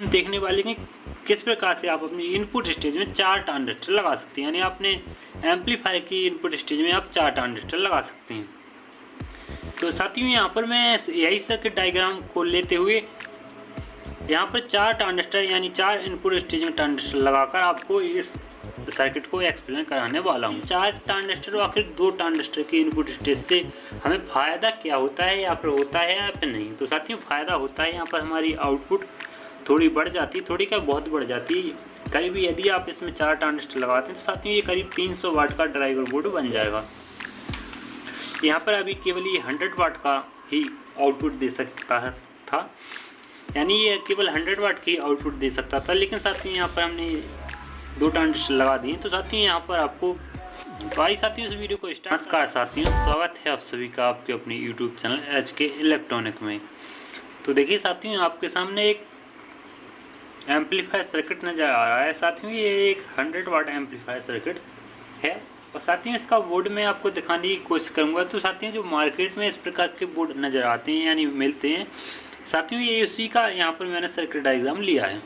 देखने वाले कि किस प्रकार से आप अपनी इनपुट स्टेज में 4 ट्रांजिस्टर लगा सकते हैं, यानी आपने एम्पलीफायर की इनपुट स्टेज में आप 4 ट्रांजिस्टर लगा सकते हैं। तो साथियों यहाँ पर मैं यही सर्किट डायग्राम को लेते हुए यहाँ पर 4 ट्रांजिस्टर यानी 4 इनपुट स्टेज में ट्रांजिस्टर लगाकर आपको इस सर्किट को एक्सप्लेन कराने वाला हूँ। 4 ट्रांजिस्टर आखिर 2 ट्रांजिस्टर की इनपुट स्टेज से हमें फ़ायदा क्या होता है या फिर होता है या फिर नहीं। तो साथियों फ़ायदा होता है यहाँ पर हमारी आउटपुट थोड़ी बढ़ जाती है, थोड़ी क्या बहुत बढ़ जाती है। करीब यदि आप इसमें 4 ट्रांजिस्टर लगाते हैं तो साथियों ये करीब 300 वाट का ड्राइवर बोर्ड बन जाएगा। यहाँ पर अभी केवल ये 100 वाट का ही आउटपुट दे सकता था, यानी ये केवल 100 वाट की आउटपुट दे सकता था, लेकिन साथियों यहाँ पर हमने 2 ट्रांजिस्टर लगा दिए। तो साथियों यहाँ पर आपको तो आई साथियों इस वीडियो को स्टार्ट। नमस्कार साथियों, स्वागत है आप सभी का आपके अपने यूट्यूब चैनल HK इलेक्ट्रॉनिक में। तो देखिए साथियों आपके सामने एक एम्पलीफायर सर्किट नज़र आ रहा है। साथियों ये एक 100 वाट एम्पलीफायर सर्किट है और साथियों इसका बोर्ड मैं आपको दिखाने की कोशिश करूँगा। तो साथियों जो मार्केट में इस प्रकार के बोर्ड नज़र आते हैं यानी मिलते हैं, साथियों ये उसी का यहाँ पर मैंने सर्किट डायग्राम लिया है।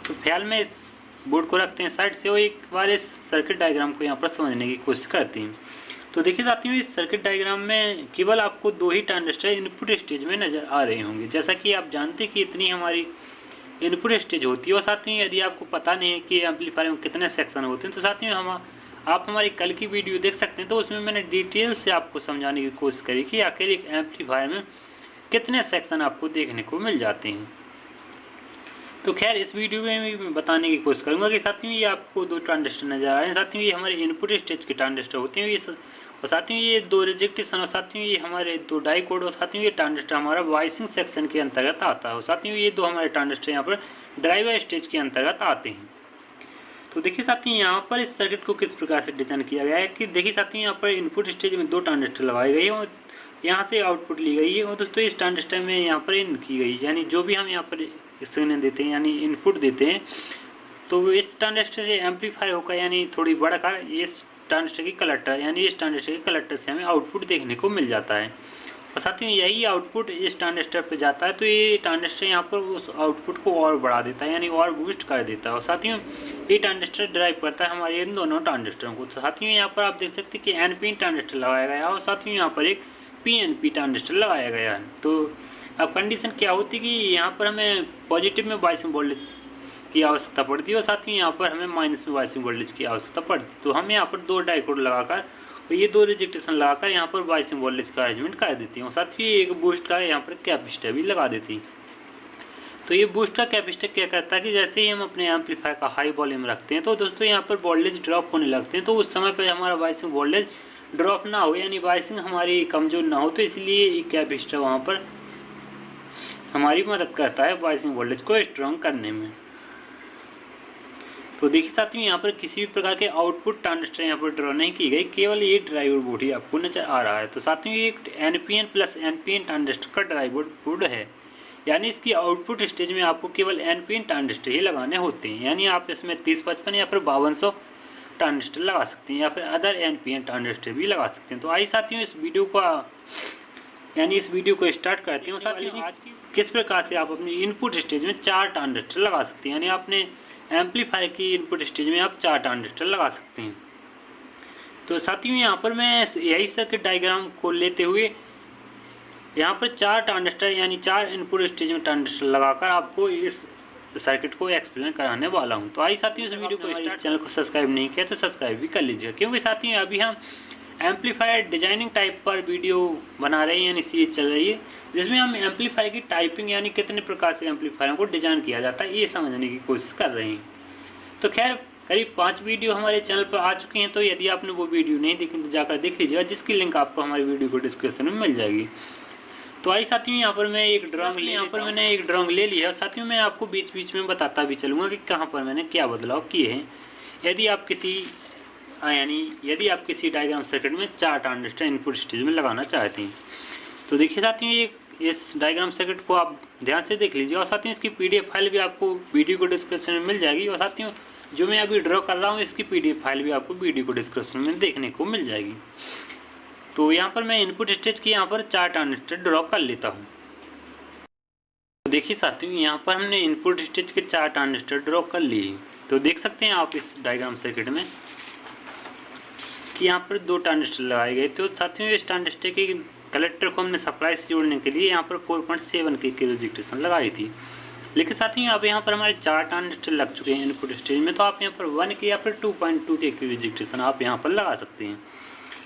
तो ख्याल में इस बोर्ड को रखते हैं साइड से और एक बार इस सर्किट डायग्राम को यहाँ पर समझने की कोशिश करते हैं। तो देखिए साथियों इस सर्किट डायग्राम में केवल आपको 2 ही ट्रांजिस्टर इनपुट स्टेज में नज़र आ रहे होंगे। जैसा कि आप जानते हैं कि इतनी हमारी इनपुट स्टेज होती है। और साथियों यदि आपको पता नहीं है कि एम्पलीफायर में कितने सेक्शन होते हैं तो साथियों आप हमारी कल की वीडियो देख सकते हैं। तो उसमें मैंने डिटेल से आपको समझाने की कोशिश करी कि आखिर एक एम्पलीफायर में कितने सेक्शन आपको देखने को मिल जाते हैं। तो खैर इस वीडियो में मैं बताने की कोशिश करूंगा कि साथियों ये आपको 2 ट्रांजिस्टर नज़र आ रहे हैं। साथियों ये हमारे इनपुट स्टेज के ट्रांजिस्टर होते हैं और साथियों ये 2 रिजेक्टेशन और साथियों ये हमारे 2 डाइकोड और साथियों ये ट्रांजिस्टर हमारा वाइसिंग सेक्शन के अंतर्गत आता है। और साथियों ये 2 हमारे ट्रांजिस्टर यहाँ पर ड्राइवर स्टेज के अंतर्गत आते हैं। तो देखिए साथियों यहाँ पर इस सर्किट को किस प्रकार से डिजाइन किया गया है कि देखिए साथियों यहाँ पर इनपुट स्टेज में 2 ट्रांजिस्टर लगाई गई है और यहाँ से आउटपुट ली गई है। और दोस्तों इस ट्रांजिस्टर में यहाँ पर इन की गई, यानी जो भी हम यहाँ पर सिग्नल देते हैं यानी इनपुट देते हैं, तो इस ट्रांजिस्टर से एम्पलीफायर होकर यानी थोड़ी बढ़कर इस ट्रांजिस्टर की कलेक्टर यानी इस ट्रांजिस्टर के कलेक्टर से हमें आउटपुट देखने को मिल जाता है। और साथियों यही आउटपुट इस ट्रांजिस्टर पे जाता है, तो ये ट्रांजिस्टर यहाँ पर उस आउटपुट को और बढ़ा देता है यानी और बूस्ट कर देता है। और साथियों ये ट्रांजिस्टर ड्राइव करता है हमारे इन दोनों ट्रांजिस्टरों को। तो साथियों यहाँ पर आप देख सकते हैं कि NPN ट्रांजिस्टर लगाया गया है और साथियों यहाँ पर एक PNP ट्रांजिस्टर लगाया गया है। तो अब कंडीशन क्या होती है कि यहाँ पर हमें पॉजिटिव में बायसिंग वोल्टेज की आवश्यकता पड़ती है और साथ ही यहाँ पर हमें माइनस में बायसिंग वोल्टेज की आवश्यकता पड़ती है। तो हम यहाँ पर 2 डाइकोड लगाकर और ये 2 रिजेक्टेशन लगाकर यहाँ पर बायसिंग वोल्टेज का अरेंजमेंट कर देती हैं और साथ ही एक बूस्ट का यहाँ पर कैपेसिटर भी लगा देती है। तो ये बूस्ट का कैपेसिटर क्या करता है कि जैसे ही हम अपने एम्पलीफायर का हाई वॉल्यूम रखते हैं तो दोस्तों यहाँ पर वोल्टेज ड्रॉप होने लगते हैं। तो उस समय पर हमारा बायसिंग वोल्टेज ड्रॉप ना हो यानी बायसिंग हमारी कमज़ोर ना हो, तो इसलिए ये कैपेसिटर वहाँ पर हमारी मदद करता है बायसिंग वोल्टेज को स्ट्रॉन्ग करने में। तो देखिए साथियों यहाँ पर किसी भी प्रकार के आउटपुट ट्रांजिस्टर यहाँ पर ड्रॉ नहीं की गई, केवल ये ड्राइवर बोर्ड ही आपको नजर आ रहा है। तो साथियों ये एक NPN प्लस NPN ट्रांजिस्टर का ड्राइवर बोर्ड है, यानी इसकी आउटपुट स्टेज में आपको केवल NPN ट्रांजिस्टर ही लगाने होते हैं। यानी आप इसमें 3055 या फिर 5200 ट्रांजिस्टर लगा सकते हैं या फिर अदर NPN ट्रांजिस्टर भी लगा सकते हैं। तो आइए साथियों इस वीडियो को स्टार्ट करते हैं। साथियों आज किस प्रकार से आप अपनी इनपुट स्टेज में 4 ट्रांजिस्टर लगा सकते हैं, यानी आपने एम्पलीफायर की इनपुट स्टेज में आप 4 ट्रांजिस्टर लगा सकते हैं। तो साथियों यहाँ पर मैं यही सर्किट डायग्राम को लेते हुए यहाँ पर 4 ट्रांजिस्टर यानी 4 इनपुट स्टेज में ट्रांजिस्टर लगाकर आपको इस सर्किट को एक्सप्लेन कराने वाला हूँ। तो आइए साथियों इस वीडियो को स्टार्ट। चैनल को सब्सक्राइब नहीं किया तो सब्सक्राइब भी कर लीजिएगा, क्योंकि साथियों अभी हम एम्पलीफायर डिजाइनिंग टाइप पर वीडियो बना रहे हैं यानी सीरीज चल रही है, जिसमें हम एम्पलीफायर की टाइपिंग यानी कितने प्रकार से एम्पलीफायरों को डिजाइन किया जाता है ये समझने की कोशिश कर रहे हैं। तो खैर करीब 5 वीडियो हमारे चैनल पर आ चुकी हैं, तो यदि आपने वो वीडियो नहीं देखी तो जाकर देख लीजिएगा, जिसकी लिंक आपको हमारी वीडियो को डिस्क्रिप्शन में मिल जाएगी। तो आई साथियों यहाँ पर मैं एक मैंने एक ड्राइंग ले लिया। साथियों मैं आपको बीच बीच में बताता भी चलूँगा कि कहाँ पर मैंने क्या बदलाव किए हैं। यदि आप किसी डायग्राम सर्किट में 4 ट्रांजिस्टर इनपुट स्टेज में लगाना चाहते हैं, तो देखिए साथियों ये इस डायग्राम सर्किट को आप ध्यान से देख लीजिए। और साथियों इसकी PDF फाइल भी आपको वीडियो को डिस्क्रिप्शन में मिल जाएगी। और साथियों जो मैं अभी ड्रॉ कर रहा हूँ इसकी PDF फाइल भी आपको वीडियो को डिस्क्रिप्शन में देखने को मिल जाएगी। तो यहाँ पर मैं इनपुट स्टेज की यहाँ पर 4 ट्रांजिस्टर ड्रॉ कर लेता हूँ। देखिए साथियों, यहाँ पर हमने इनपुट स्टेज के 4 ट्रांजिस्टर ड्रॉ कर लिए। तो देख सकते हैं आप इस डायग्राम सर्किट में कि यहाँ पर 2 ट्रांजिस्टर लगाए गए। तो साथियों, इस ट्रांजिस्टर के कलेक्टर को हमने सप्लाई से जोड़ने के लिए यहाँ पर 4.7 के रजिस्ट्रेशन लगाई थी। लेकिन साथियों, अब यहाँ पर हमारे 4 ट्रांजिस्टर लग चुके हैं इनपुट स्टेज में, तो आप यहाँ पर 1 के या फिर 2.2 के रजिस्ट्रेशन आप यहाँ पर लगा सकते हैं।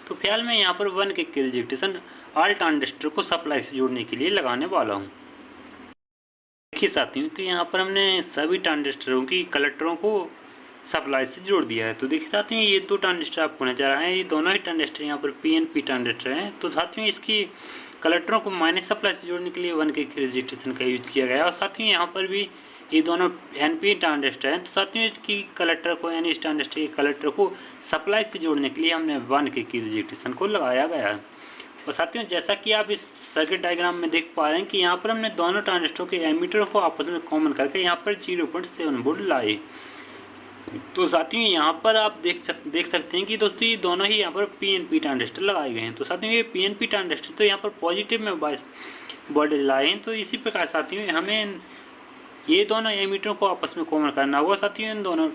तो फिलहाल मैं यहाँ पर 1 के रजिस्ट्रेशन ऑल ट्रांजिस्टर को सप्लाई से जोड़ने के लिए लगाने वाला हूँ। देखिए साथियों, तो यहाँ पर हमने सभी ट्रांजिस्टरों की कलेक्टरों को सप्लाई से जोड़ दिया है। तो देखिए साथियों, ये 2 ट्रांजिस्टर आपको नजर आए हैं, ये दोनों ही ट्रांजिस्टर यहाँ पर PNP ट्रांजिस्टर हैं। तो साथियों, इसकी कलेक्टरों को माइनस सप्लाई से जोड़ने के लिए 1 के रजिस्ट्रेशन का यूज किया गया। और साथियों, यहाँ पर भी ये दोनों NP ट्रांजिस्टर हैं। तो साथियों, इसकी कलेक्टर को यानी इस ट्रांजिस्टर के कलेक्टर को सप्लाई से जोड़ने के लिए हमने 1 के रजिस्ट्रेशन को लगाया गया है। और साथियों, जैसा कि आप इस सर्किट डायग्राम में देख पा रहे हैं कि यहाँ पर हमने दोनों ट्रांजिस्टरों के एमीटर को आपस में कॉमन करके यहाँ पर 0.7 वोल्ट लाए। तो साथियों, यहाँ पर आप देख सकते हैं कि दोस्तों ये दोनों ही यहाँ पर PNP ट्रांजिस्टर लगाए गए हैं। तो साथियों, ये PNP ट्रांजिस्टर तो यहाँ पर पॉजिटिव में वोल्टेज लाए हैं। तो इसी प्रकार साथियों, हमें ये दोनों एमीटरों को आपस में कॉमन करना होगा। साथियों, इन दोनों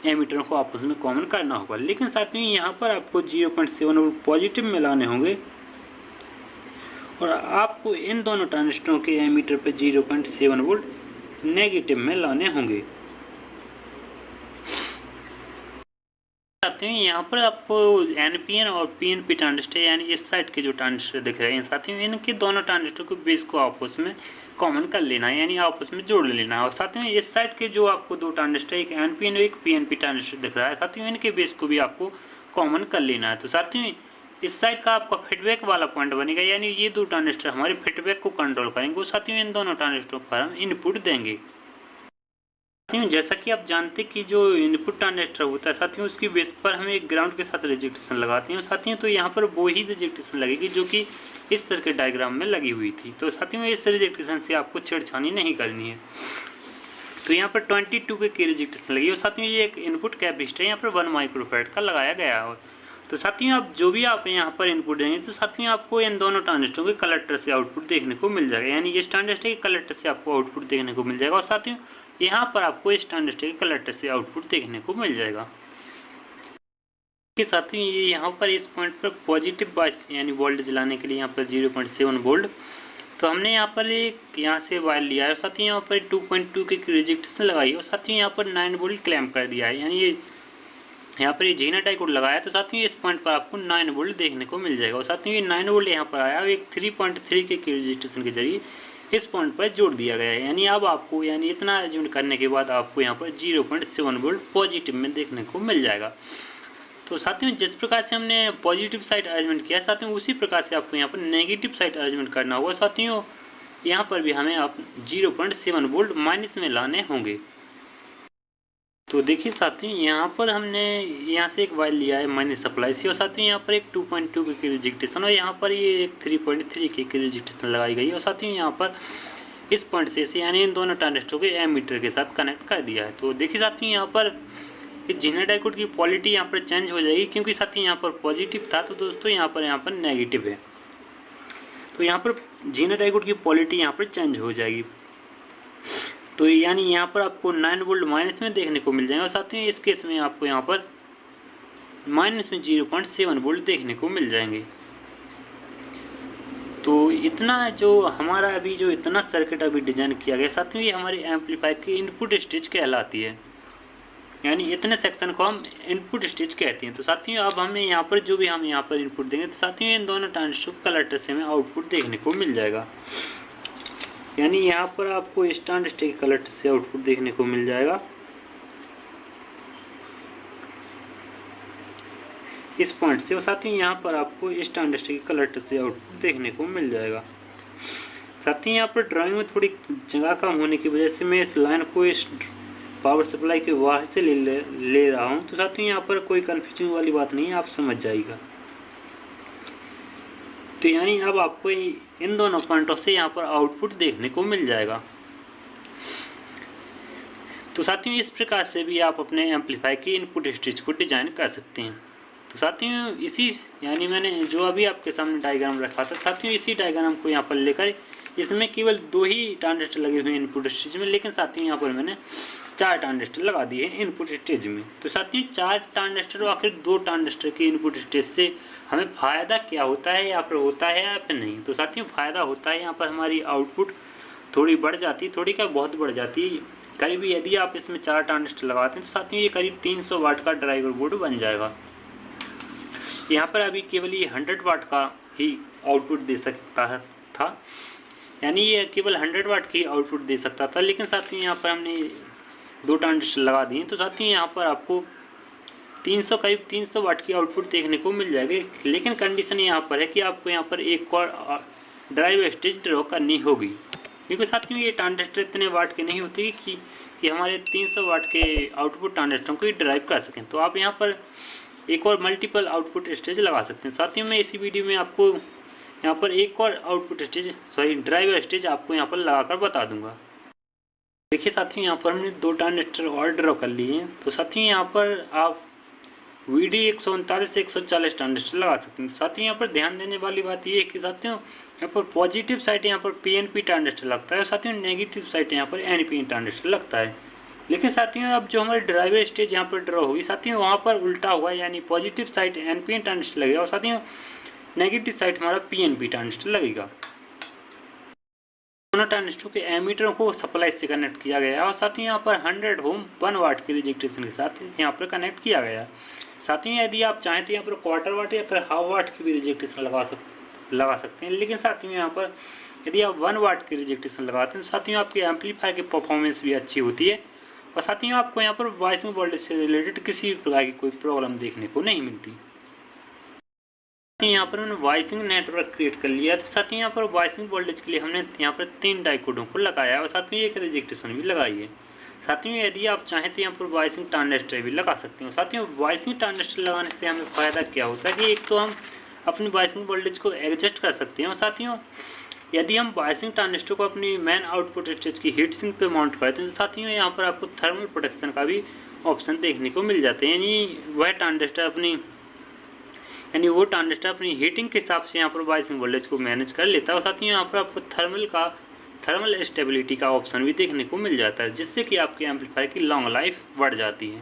एमीटरों को आपस में कॉमन करना होगा। लेकिन साथियों, यहाँ पर आपको 0.7 वोल्ट पॉजिटिव में लाने होंगे और आपको इन दोनों ट्रांजिस्टरों के एमीटर पे 0.7 वोल्ट नेगेटिव में लाने होंगे। साथियों, यहाँ पर आपको NPN और PNP ट्रांजिस्टर यानी इस साइड के जो ट्रांजिस्टर दिख रहे हैं साथियों, इनके दोनों ट्रांजिस्टर को बेस को आपस में कॉमन कर लेना है, यानी आपस में जोड़ लेना है। और साथियों, इस साइड के जो आपको 2 ट्रांजिस्टर, एक NPN और एक PNP ट्रांजिस्टर दिख रहा है साथियों, इनके बेस को भी आपको कॉमन कर लेना है। तो साथियों, इस साइड का आपका फीडबैक वाला पॉइंट बनेगा, यानी ये 2 ट्रांजिस्टर हमारे फीडबैक को कंट्रोल करेंगे। साथियों, इन दोनों ट्रांजिस्टरों पर हम इनपुट देंगे। साथियों, जैसा कि आप जानते हैं कि जो इनपुट ट्रांजिस्टर होता है साथियों, उसकी बेस पर हम एक ग्राउंड के साथ रजिस्ट्रेशन लगाते हैं साथियों। तो यहाँ पर वो ही रजिस्ट्रेशन लगेगी जो कि इस सर्किट डायग्राम में लगी हुई थी। तो साथियों, इस रजिस्ट्रेशन से आपको छेड़छानी नहीं करनी है। तो यहाँ पर 22 के रजिस्ट्रेशन लगी और साथियों, ये एक इनपुट कैपेसिटर यहाँ पर 1 माइक्रोफैराड का लगाया गया है। तो साथियों, आप जो भी आप यहाँ पर इनपुट देंगे तो साथियों, आपको इन दोनों ट्रांजिस्टरों के कलेक्टर से आउटपुट देखने को मिल जाएगा, यानी इस ट्रांजिस्टर के कलेक्टर से आपको आउटपुट देखने को मिल जाएगा। और साथियों, यहाँ पर आपको इस ट्रांजिस्टर के कलेक्टर से आउटपुट देखने को मिल जाएगा। के साथियों, ये यहाँ पर इस पॉइंट पर पॉजिटिव बायस यानी वोल्टेज लाने के लिए यहाँ पर 0.7 वोल्ट, तो हमने यहाँ पर एक यहाँ से वायर लिया है। साथियों, यहाँ पर 2.2 के रजिस्ट्रेशन लगाई और साथियों, यहाँ पर 9 वोल्ट क्लैम्प कर दिया है, यानी ये यहाँ पर ये जीना डाइकोड लगाया है। तो साथियों, इस पॉइंट पर आपको 9 वोल्ट देखने को मिल जाएगा। और साथियों, ये 9 वोल्ट यहाँ पर आया, एक 3.3 के रजिस्ट्रेशन के जरिए इस पॉइंट पर जोड़ दिया गया है। यानी अब आपको यानी इतना अरेंजमेंट करने के बाद आपको यहाँ पर 0.7 वोल्ट पॉजिटिव में देखने को मिल जाएगा। तो साथियों, जिस प्रकार से हमने पॉजिटिव साइड अरेंजमेंट किया साथियों, उसी प्रकार से आपको यहाँ पर नेगेटिव साइड अरेंजमेंट करना होगा। साथियों, यहाँ पर भी हमें आप 0.7 वोल्ट माइनस में लाने होंगे। तो देखिए साथियों, यहाँ पर हमने यहाँ से एक वायर लिया है माइनस सप्लाई से और साथियों, यहाँ पर एक 2.2 की रजिस्ट्रेशन और यहाँ पर ये एक 3.3 की रजिस्ट्रेशन लगाई गई है। और साथियों, यहाँ पर इस पॉइंट से यानी इन दोनों ट्रांजिस्टर को एमीटर के साथ कनेक्ट कर दिया है। तो देखिए साथियों, यहाँ पर इस जीना डाइकोड की पॉलिटी यहाँ पर चेंज हो जाएगी, क्योंकि साथियों यहाँ पर पॉजिटिव था तो दोस्तों यहाँ पर नेगेटिव है। तो यहाँ पर जीना डाइकोड की पॉलिटी यहाँ पर चेंज हो जाएगी। तो यानी यहाँ पर आपको 9 वोल्ट माइनस में देखने को मिल जाएगा। और साथियों, इस केस में आपको यहाँ पर माइनस में 0.7 वोल्ट देखने को मिल जाएंगे। तो इतना जो हमारा अभी जो इतना सर्किट अभी डिजाइन किया गया साथियों, ये हमारे एम्पलीफायर की इनपुट स्टेज कहलाती है, यानी इतने सेक्शन को हम इनपुट स्टेज कहते हैं। तो साथियों, अब हमें यहाँ पर जो भी हम यहाँ पर इनपुट देंगे तो साथियों, इन दोनों ट्रांजिस्टर कलेक्टर से हमें आउटपुट देखने को मिल जाएगा, यानी यहाँ पर आपको इस ट्रांजिस्टर के कलेक्टर से आउटपुट देखने को मिल जाएगा इस पॉइंट से। और साथियों, यहाँ पर आपको इस ट्रांजिस्टर के कलेक्टर से आउटपुट देखने को मिल जाएगा। साथियों, यहाँ पर ड्राइंग में थोड़ी जगह कम होने की वजह से मैं इस लाइन को इस पावर सप्लाई के बाहर से ले रहा हूँ। तो साथियों, यहाँ पर कोई कन्फ्यूजन वाली बात नहीं है, आप समझ जाइएगा। तो यानी अब आपको इन दोनों पॉइंटों से यहाँ पर आउटपुट देखने को मिल जाएगा। तो साथियों, इस प्रकार से भी आप अपने एम्पलीफायर की इनपुट स्टेज को डिजाइन कर सकते हैं। तो साथियों, इसी यानी मैंने जो अभी आपके सामने डायग्राम रखा था साथियों, इसी डायग्राम को यहाँ पर लेकर इसमें केवल 2 ही ट्रांजिस्टर लगे हुए हैं इनपुट स्टेज में, लेकिन साथियों यहाँ पर मैंने 4 ट्रांजिस्टर लगा दिए हैं इनपुट स्टेज में। तो साथियों 4 ट्रांजिस्टर और आखिर 2 ट्रांजिस्टर के इनपुट स्टेज से हमें फ़ायदा क्या होता है, यहाँ पर होता है या फिर नहीं। तो साथियों फ़ायदा होता है, यहाँ पर हमारी आउटपुट थोड़ी बढ़ जाती है, थोड़ी क्या बहुत बढ़ जाती है। करीब यदि आप इसमें 4 ट्रांजिस्टर लगाते हैं तो साथियों ये करीब 300 वाट का ड्राइवर बोर्ड बन जाएगा। यहाँ पर अभी केवल ये 100 वाट का ही आउटपुट दे सकता था, यानी ये केवल 100 वाट की आउटपुट दे सकता था, लेकिन साथियों यहाँ पर हमने 2 ट्रांजिस्टर लगा दिए। तो साथियों यहाँ पर आपको करीब 300 वाट की आउटपुट देखने को मिल जाएगी। लेकिन कंडीशन यहाँ पर है कि आपको यहाँ पर एक और ड्राइव स्टेज ड्रॉ करनी होगी, क्योंकि साथियों ये ट्रांजिस्टर इतने वाट के नहीं होते कि ये हमारे 300 वाट के आउटपुट ट्रांजिस्टरों को ड्राइव कर सकें। तो आप यहाँ पर एक और मल्टीपल आउटपुट स्टेज लगा सकते हैं। साथियों मैं इसी वीडियो में आपको यहाँ पर एक और ड्राइव स्टेज आपको यहाँ पर लगाकर बता दूंगा। देखिए साथियों यहाँ पर हमने 2 ट्रांजिस्टर और ड्रॉ कर लिए हैं। तो साथियों यहाँ पर आप VD 139 से 140 ट्रांजिस्टर लगा सकते हैं। साथियों यहाँ पर ध्यान देने वाली बात ये है कि साथियों यहाँ पर पॉजिटिव साइड यहाँ पर PNP ट्रांजिस्टर लगता है और साथियों नेगेटिव साइड यहाँ पर NPN ट्रांजिस्टर लगता है। लेकिन साथियों अब जो हमारी ड्राइवर स्टेज यहाँ पर ड्रॉ होगी साथियों वहाँ पर उल्टा हुआ, यानी पॉजिटिव साइड NPN ट्रांजिस्टर लगेगा और साथियों नेगेटिव साइड हमारा PNP ट्रांजिस्टर लगेगा। दोनों ट्रांजिस्टर के एमीटरों को सप्लाई से कनेक्ट किया गया और साथियों यहाँ पर 100 ओम 1 वाट के रिजेक्टेशन के साथ यहाँ पर कनेक्ट किया गया। साथियों यदि आप चाहें तो यहाँ पर क्वार्टर वाट या फिर हाफ वाट की भी रिजेक्टेशन लगा सकते हैं, लेकिन साथियों यहाँ पर यदि आप 1 वाट की रिजेक्टेशन लगाते हैं तो साथियों आपके एम्पलीफायर की परफॉर्मेंस भी अच्छी होती है और साथियों आपको यहाँ पर वॉइसिंग वोल्टेज से रिलेटेड किसी भी प्रकार की कोई प्रॉब्लम देखने को नहीं मिलती। यहाँ पर मैंने वॉइसिंग नेटवर्क क्रिएट कर लिया। तो साथियों यहाँ पर वॉइसिंग वोल्टेज के लिए हमने यहाँ पर 3 डाइकोडों को लगाया और साथियों एक रिजेक्टेशन भी लगाई है। साथियों यदि आप चाहें तो यहाँ पर वॉइसिंग ट्रांजिस्टर भी लगा सकते हो। साथियों वॉइसिंग ट्रांजिस्टर लगाने से हमें फ़ायदा क्या होता है कि एक तो हम अपनी वॉइसिंग वोल्टेज को एडजस्ट कर सकते हैं और साथियों यदि हम वॉइसिंग ट्रांजिस्टर को अपनी मेन आउटपुट स्टेज की हीट सिंक पे माउंट करते हैं तो साथियों यहाँ पर आपको थर्मल प्रोटेक्शन का भी ऑप्शन देखने को मिल जाते हैं, यानी वो ट्रांजिस्टर अपनी हीटिंग के हिसाब से यहाँ पर वॉइसिंग वोल्टेज को मैनेज कर लेता है और साथियों यहाँ पर आपको थर्मल स्टेबिलिटी का ऑप्शन भी देखने को मिल जाता है, जिससे कि आपके एम्पलीफायर की लॉन्ग लाइफ बढ़ जाती है।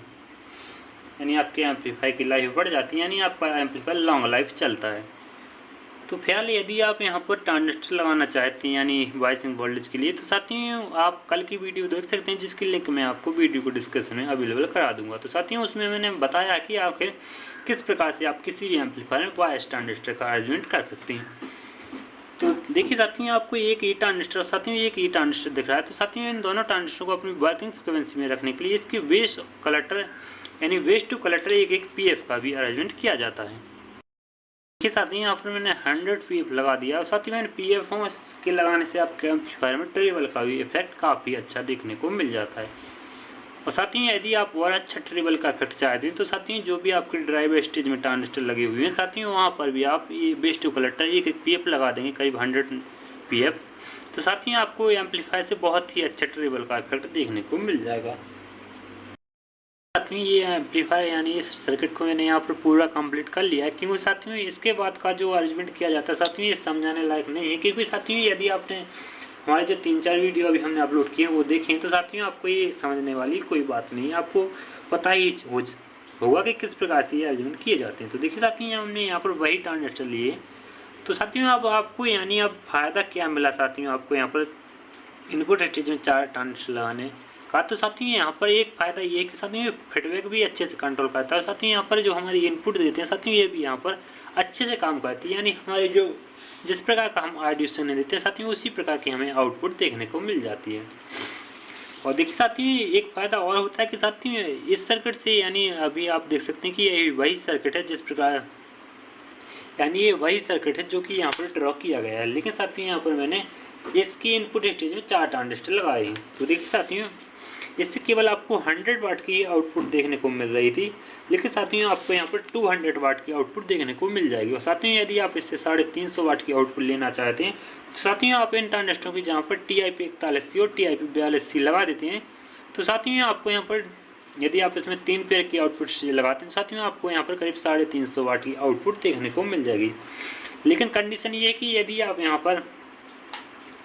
यानी आपके एम्पलीफायर की लाइफ बढ़ जाती है, यानी आपका एम्पलीफायर लॉन्ग लाइफ चलता है। तो फिलहाल यदि आप यहाँ पर ट्रांजिस्टर लगाना चाहते हैं यानी वॉइसिंग वोल्टेज के लिए, तो साथियों आप कल की वीडियो देख सकते हैं, जिसकी लिंक मैं आपको वीडियो को डिस्क्रिप्शन में अवेलेबल करा दूंगा। तो साथियों उसमें मैंने बताया कि आखिर किस प्रकार से आप किसी भी एम्पलीफायर में वॉइस ट्रांजिस्टर का अरेंजमेंट कर सकते हैं। तो देखिए साथियों आपको एक ई ट्रांजिस्टर दिख रहा है। तो साथियों इन दोनों ट्रांजिस्टर को अपनी वर्किंग फ्रिक्वेंसी में रखने के लिए इसकी वेस्ट टू कलेक्टर एक PF का भी अरेंजमेंट किया जाता है। देखिए साथियों यहाँ पर मैंने 100 PF लगा दिया और साथियों मैंने PF के लगाने से आपके एम्पलीफायर में ट्रेबल का भी इफेक्ट काफ़ी अच्छा देखने को मिल जाता है। और साथियों यदि आप और अच्छा ट्रेबल का इफेक्ट चाहते हैं तो साथियों जो भी आपके ड्राइव स्टेज में ट्रांजिस्टर लगे हुए हैं साथियों वहाँ पर भी आप ये बेस टू कलेक्टर एक PF लगा देंगे, करीब 100 PF। तो साथियों आपको एम्पलीफायर से बहुत ही अच्छा ट्रेबल का इफेक्ट देखने को मिल जाएगा। साथियों ये एम्पलीफायर यानी इस सर्किट को मैंने यहाँ पर पूरा कंप्लीट कर लिया है, क्योंकि साथियों इसके बाद का जो अरेंजमेंट किया जाता है साथियों ये समझाने लायक नहीं है, क्योंकि साथियों यदि आपने हमारे जो 3-4 वीडियो अभी हमने अपलोड किए हैं वो देखें तो साथियों आपको ये समझने वाली कोई बात नहीं है, आपको पता ही होगा कि किस प्रकार से ये अरेंजमेंट किए जाते हैं। तो देखिए साथियों हमने यहाँ पर वही ट्रांजिस्टर लिए। तो साथियों अब आपको यानी अब फ़ायदा क्या मिला साथियों आपको यहाँ पर इनपुट स्टेज में 4 ट्रांजिस्टर लगाने का। तो साथियों यहाँ पर एक फ़ायदा ये है कि साथियों फीडबैक भी अच्छे से कंट्रोल करता है। साथियों यहाँ पर जो हमारी इनपुट देते हैं साथियों ये भी यहाँ पर अच्छे से काम करती है, यानी हमारे जो जिस प्रकार का हम ऑडियो सुनने देते हैं साथियों उसी प्रकार की हमें आउटपुट देखने को मिल जाती है। और देखिए साथियों एक फ़ायदा और होता है कि साथियों इस सर्किट से यानी अभी आप देख सकते हैं कि ये वही सर्किट है जिस प्रकार यानी ये वही सर्किट है जो कि यहाँ पर ड्रॉ किया गया है, लेकिन साथियों यहाँ पर मैंने इसकी इनपुट स्टेज में 4 ट्रांजिस्टर लगाए हैं। तो देखिए साथियों इससे केवल आपको 100 वाट की आउटपुट देखने को मिल रही थी, लेकिन साथियों आपको यहाँ पर 200 वाट की आउटपुट देखने को मिल जाएगी। और साथियों यदि आप इससे 350 वाट की आउटपुट लेना चाहते हैं तो साथियों आप इन ट्रांजिस्टरों की जहाँ पर TIP 41C और TIP 42C लगा देते हैं तो साथियों आपको यहाँ पर यदि आप इसमें 3 पेयर की आउटपुट लगाते हैं तो साथियों आपको यहाँ पर करीब 350 वाट की आउटपुट देखने को मिल जाएगी। लेकिन कंडीशन ये है कि यदि आप यहाँ पर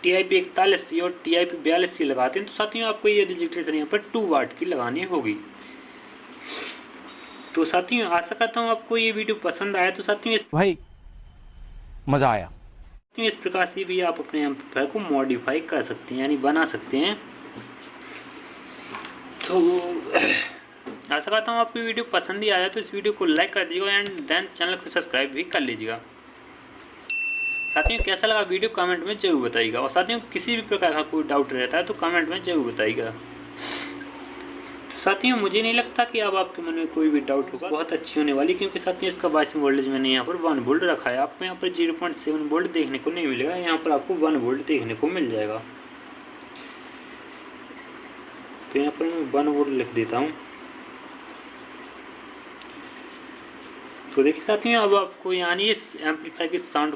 TIP41C और TIP42C लगाते हैं तो साथियों आपको ये रजिस्ट्रेशन यहाँ पर 2 वाट की लगानी होगी। तो साथियों आशा करता हूँ आपको ये वीडियो पसंद आया। तो साथियों भाई मज़ा आया। इस प्रकार से भी आप अपने एम्पलीफायर को मॉडिफाई कर सकते हैं, यानी बना सकते हैं। तो आशा करता हूँ आपको वीडियो पसंद ही आया। तो इस वीडियो को लाइक कर दीजिएगा एंड देन चैनल को सब्सक्राइब भी कर लीजिएगा। साथियों कैसा लगा वीडियो कमेंट में जरूर बताइएगा, और साथियों किसी भी प्रकार का कोई डाउट रहता है तो कमेंट में जरूर बताइएगा। तो साथियों मुझे नहीं लगता कि अब आपके मन में कोई भी डाउट होगा, बहुत अच्छी होने वाली, क्योंकि साथियों इसका बाइसिंग वोल्टेज मैंने यहाँ पर 1 वोल्ट रखा है। आपको यहाँ पर 0.7 वोल्ट देखने को नहीं मिलेगा, यहाँ पर आपको 1 वोल्ट देखने को मिल जाएगा। तो यहाँ पर मैं 1 वोल्ट लिख देता हूँ। तो देखिए साथियों अब आपको यानी इस एम्पलीफायर की साउंड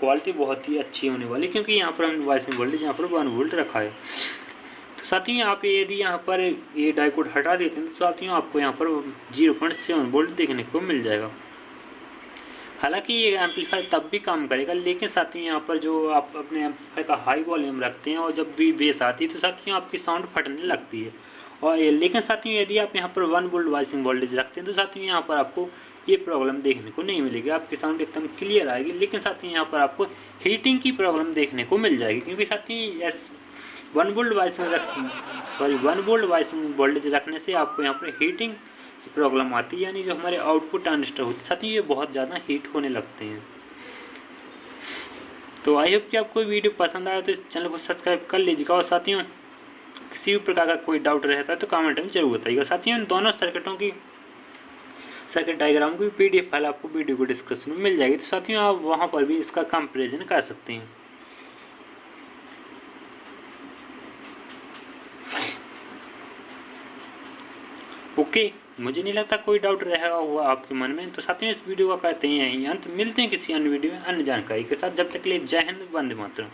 क्वालिटी बहुत ही अच्छी होने वाली, क्योंकि यहाँ पर हमने बाइसिंग वोल्टेज यहाँ पर 1 वोल्ट रखा है। तो साथियों आप यदि यहाँ पर ये डायोड हटा देते हैं तो साथियों आपको यहाँ पर 0.7 वोल्ट देखने को मिल जाएगा। हालांकि ये एम्पलीफायर तब भी काम करेगा, लेकिन साथियों यहाँ पर जो आप अपने एम्पलीफायर का हाई वॉल्यूम रखते हैं और जब भी बेस आती है तो साथियों आपकी साउंड फटने लगती है। और लेकिन साथियों यदि आप यहाँ पर 1 वोल्ट बाइसिंग वोल्टेज रखते हैं तो साथियों यहाँ पर आपको ये प्रॉब्लम देखने को नहीं मिलेगी, आपकी साउंड एकदम क्लियर आएगी। लेकिन साथियों यहाँ पर आपको हीटिंग की प्रॉब्लम देखने को मिल जाएगी, क्योंकि साथियों 1 वोल्ट बाइसिंग वोल्टेज रखने से आपको यहाँ पर हीटिंग की प्रॉब्लम आती है, यानी जो हमारे आउटपुट ट्रांजिस्टर होते हैं साथियों ये बहुत ज़्यादा हीट होने लगते हैं। तो आई होप कि आपको वीडियो पसंद आया तो इस चैनल को सब्सक्राइब कर लीजिएगा, और साथियों किसी भी प्रकार का कोई डाउट रहता है तो कमेंट में जरूर बताइएगा। साथियों इन दोनों सर्किटों की सर्किट डायग्राम की PDF फाइल आपको वीडियो को डिस्क्रिप्शन में मिल जाएगी, तो साथियों आप वहां पर भी इसका कंपैरिजन कर सकते हैं। ओके, मुझे नहीं लगता कोई डाउट रहेगा हुआ आपके मन में। तो साथियों इस वीडियो का कहते हैं यहीं अंत, मिलते हैं किसी अन्य वीडियो में अन्य जानकारी के साथ। जब तक के लिए जय हिंद, वंदे मातरम।